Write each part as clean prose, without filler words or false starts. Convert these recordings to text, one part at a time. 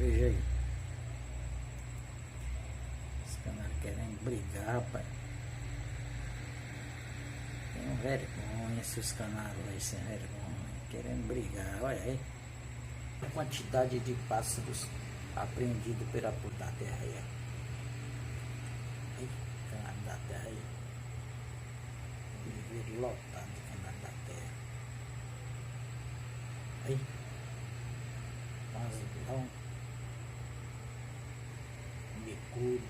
Veja aí. Os canários querendo brigar, rapaz. Tenham vergonha, seus canários aí sem vergonha. Querendo brigar, olha aí. A quantidade de pássaros apreendidos pela puta da terra aí, ó. Aí, canário da terra aí. Viver lotado de canário da terra. Aí. Vazilão. Bicudo.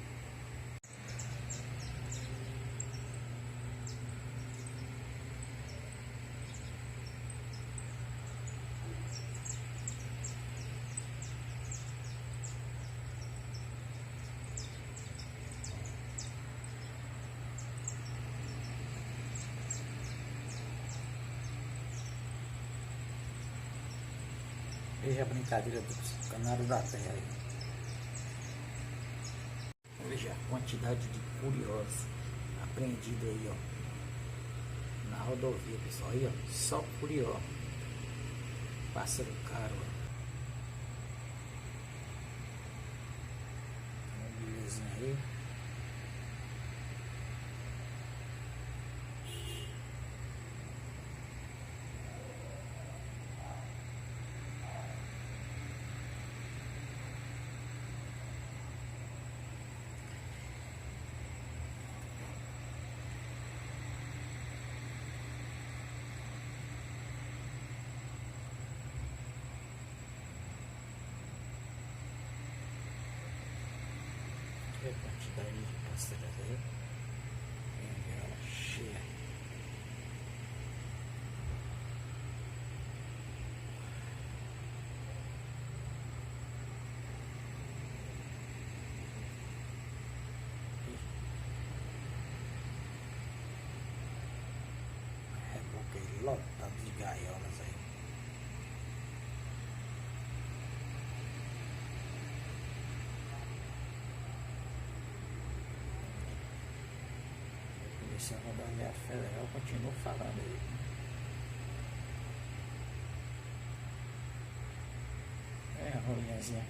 Veja a brincadeira dos canários da terra aí. Veja a quantidade de curiosos apreendidos aí, ó. Na rodovia, pessoal. Aí, ó. Só curioso. Pássaro caro, ó. Uma belezinha aí. A quantidade de pássaros aí. Ela cheia. Reboquei lotado de gaiolas aí. Polícia Rodoviária Federal continua falando aí. É a rolinhazinha.